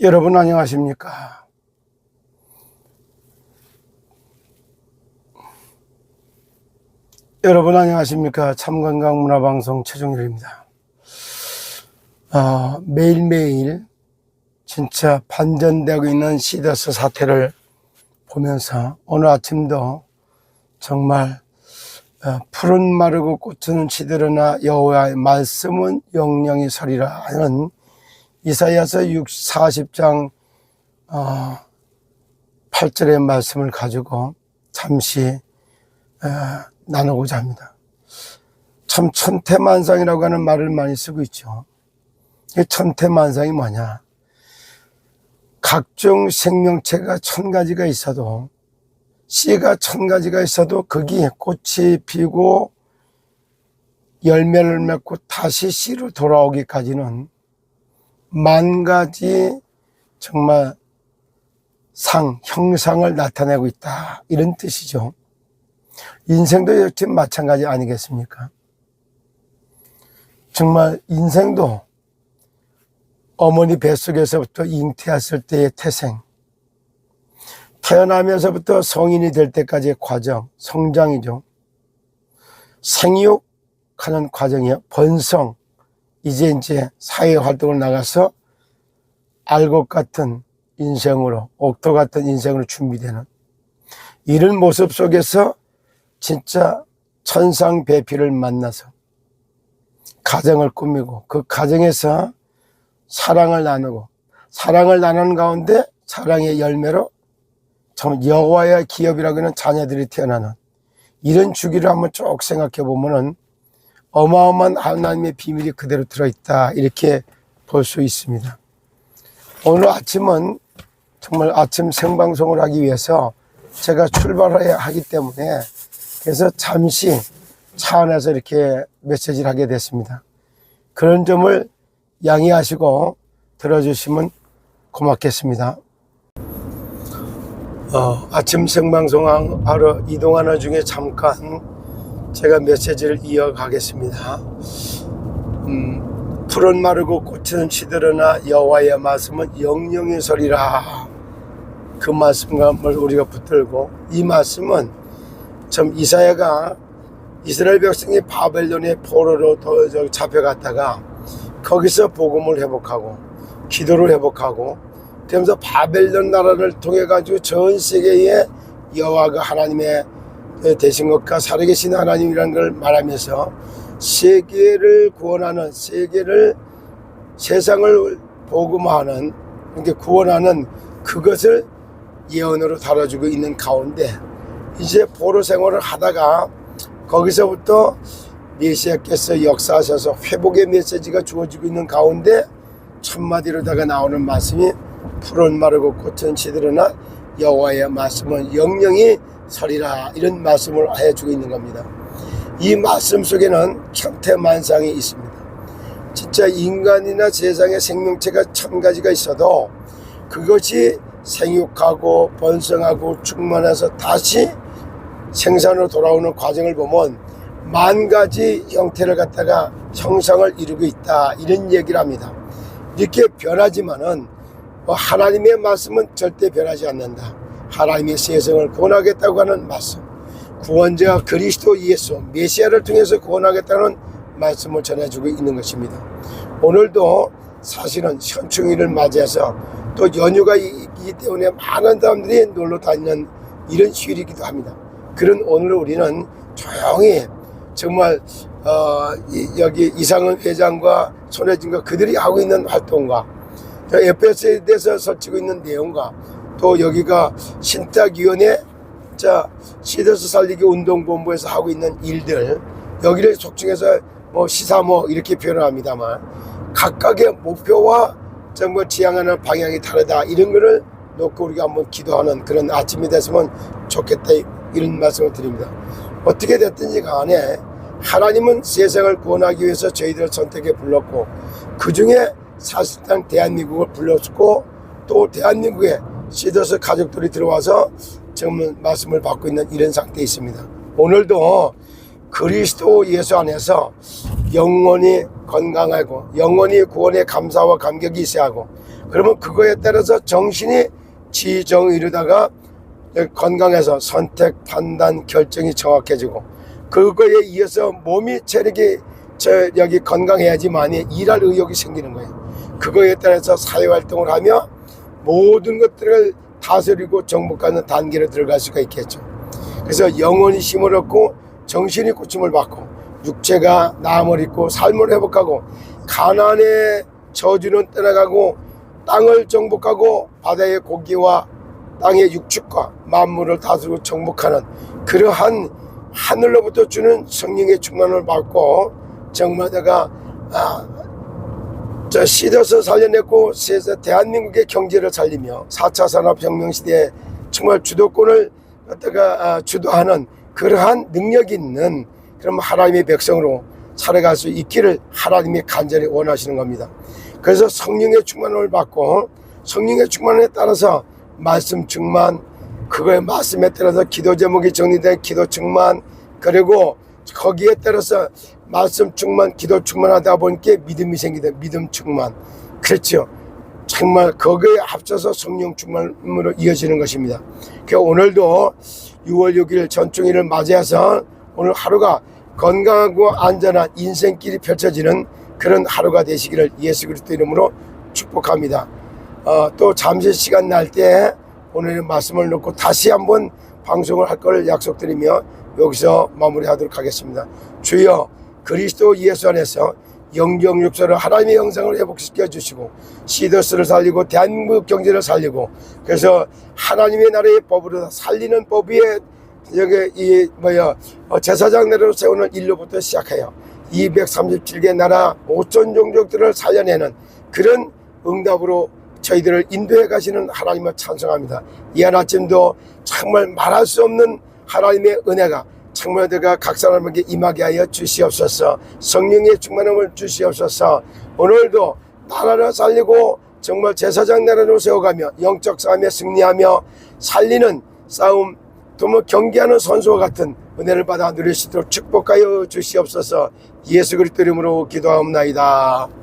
여러분 안녕하십니까? 여러분 안녕하십니까? 참건강문화방송 최종일입니다. 매일매일 진짜 반전되고 있는 시더스 사태를 보면서 오늘 아침도 정말 푸른 마르고 꽃은 시들으나 여호와의 말씀은 영영이 서리라 하는 이사야서 40장 8절의 말씀을 가지고 잠시 나누고자 합니다. 참 천태만상이라고 하는 말을 많이 쓰고 있죠. 이 천태만상이 뭐냐? 각종 생명체가 1000가지가 있어도, 씨가 1000가지가 있어도 거기에 꽃이 피고 열매를 맺고 다시 씨로 돌아오기까지는 10,000가지 정말 형상을 나타내고 있다, 이런 뜻이죠. 인생도 역시 마찬가지 아니겠습니까? 정말 인생도 어머니 뱃속에서부터 잉태했을 때의 태생, 태어나면서부터 성인이 될 때까지의 과정, 성장이죠. 생육하는 과정이요. 번성, 이제 사회활동을 나가서 알곡 같은 인생으로, 옥토 같은 인생으로 준비되는 이런 모습 속에서 진짜 천상배필을 만나서 가정을 꾸미고 그 가정에서 사랑을 나누고, 사랑을 나누는 가운데 사랑의 열매로 참 여호와의 기업이라고 하는 자녀들이 태어나는 이런 주기를 한번 쭉 생각해 보면은 어마어마한 하나님의 비밀이 그대로 들어있다, 이렇게 볼 수 있습니다. 오늘 아침은 정말 아침 생방송을 하기 위해서 제가 출발해야 하기 때문에 그래서 잠시 차 안에서 이렇게 메시지를 하게 됐습니다. 그런 점을 양해하시고 들어주시면 고맙겠습니다. 아침 생방송 하러 이동하는 중에 잠깐 제가 메시지를 이어가겠습니다. 푸른 마르고 꽃은 시들으나 여호와의 말씀은 영영이 서리라. 그 말씀을 우리가 붙들고, 이 말씀은 참 이사야가 이스라엘 백성이 바벨론의 포로로 잡혀갔다가 거기서 복음을 회복하고 기도를 회복하고 그러면서 바벨론 나라를 통해 가지고 전 세계에 여호와가 하나님의 되신 것과 살아계신 하나님이라는 걸 말하면서 세계를 구원하는, 세상을 복음화하는, 이렇게 구원하는 그것을 예언으로 다뤄주고 있는 가운데 이제 포로 생활을 하다가 거기서부터 메시아께서 역사하셔서 회복의 메시지가 주어지고 있는 가운데 첫마디로다가 나오는 말씀이 푸른 마르고 꽃은 시들으나 여호와의 말씀은 영영이 서리라, 이런 말씀을 해주고 있는 겁니다. 이 말씀 속에는 천태만상이 있습니다. 진짜 인간이나 세상에 생명체가 1000가지가 있어도 그것이 생육하고 번성하고 충만해서 다시 생산으로 돌아오는 과정을 보면 10,000가지 형태를 갖다가 형상을 이루고 있다, 이런 얘기를 합니다. 이렇게 변하지만은 하나님의 말씀은 절대 변하지 않는다. 하나님의 세상을 구원하겠다고 하는 말씀, 구원자 그리스도 예수 메시아를 통해서 구원하겠다는 말씀을 전해주고 있는 것입니다. 오늘도 사실은 현충일을 맞이해서 또 연휴가 있기 때문에 많은 사람들이 놀러 다니는 이런 휴일이기도 합니다. 그런 오늘 우리는 조용히 정말 여기 이상은 회장과 손혜진과 그들이 하고 있는 활동과 FS에 대해서 설치고 있는 내용과 또 여기가 신탁위원회 시더스 살리기 운동본부에서 하고 있는 일들, 여기를 속칭해서 시사모 이렇게 표현을 합니다만 각각의 목표와 정말 지향하는 방향이 다르다, 이런 거를 놓고 우리가 한번 기도하는 그런 아침이 됐으면 좋겠다, 이런 말씀을 드립니다. 어떻게 됐든지 간에 하나님은 세상을 구원하기 위해서 저희들을 선택해 불렀고 그 중에 사실상 대한민국을 불렀고 또 대한민국에 시더스 가족들이 들어와서 정말 말씀을 받고 있는 이런 상태에 있습니다. 오늘도 그리스도 예수 안에서 영원히 건강하고 영원히 구원의 감사와 감격이 있어야 하고 그러면 그거에 따라서 정신이 지정을 이루다가 건강해서 선택, 판단, 결정이 정확해지고, 그거에 이어서 몸이 체력이 여기 건강해야지만이 일할 의욕이 생기는 거예요. 그거에 따라서 사회활동을 하며 모든 것들을 다스리고 정복하는 단계로 들어갈 수가 있겠죠. 그래서 영혼이 힘을 얻고 정신이 고침을 받고 육체가 나음을 입고 삶을 회복하고 가난의 저주는 떠나가고 땅을 정복하고 바다의 고기와 땅의 육축과 만물을 다스리고 정복하는 그러한 하늘로부터 주는 성령의 충만을 받고 정말 내가 시대에서 살려냈고 대한민국의 경제를 살리며 4차 산업혁명 시대에 정말 주도권을 주도하는 그러한 능력 있는 그런 하나님의 백성으로 살아갈 수 있기를 하나님이 간절히 원하시는 겁니다. 그래서 성령의 충만을 받고 성령의 충만에 따라서 말씀 충만, 그거의 말씀에 따라서 기도 제목이 정리된 기도 충만, 그리고 거기에 따라서 말씀 충만, 기도 충만하다 보니까 믿음이 생기다 믿음 충만. 그렇죠. 정말 거기에 합쳐서 성령 충만으로 이어지는 것입니다. 그래서 오늘도 6월 6일 전충일을 맞이해서 오늘 하루가 건강하고 안전한 인생길이 펼쳐지는 그런 하루가 되시기를 예수 그리스도 이름으로 축복합니다. 또 잠시 시간 날 때 오늘의 말씀을 놓고 다시 한번 방송을 할 걸 약속드리며 여기서 마무리하도록 하겠습니다. 주여 그리스도 예수 안에서 영적 육체를 하나님의 형상을 회복시켜 주시고 시더스를 살리고 대한민국 경제를 살리고 그래서 하나님의 나라의 법으로 살리는 법 위에 여기 제사장 나라로 세우는 일로부터 시작해요. 237개 나라 5천 종족들을 살려내는 그런 응답으로 저희들을 인도해 가시는 하나님을 찬송합니다. 이 한 아침도 정말 말할 수 없는 하나님의 은혜가 정말 내가 각 사람에게 임하게 하여 주시옵소서. 성령의 충만함을 주시옵소서. 오늘도 나라를 살리고 정말 제사장 나라로 세워가며 영적 싸움에 승리하며 살리는 싸움 또 경기하는 선수와 같은 은혜를 받아 누릴 수 있도록 축복하여 주시옵소서. 예수 그리스도 이름으로 기도하옵나이다.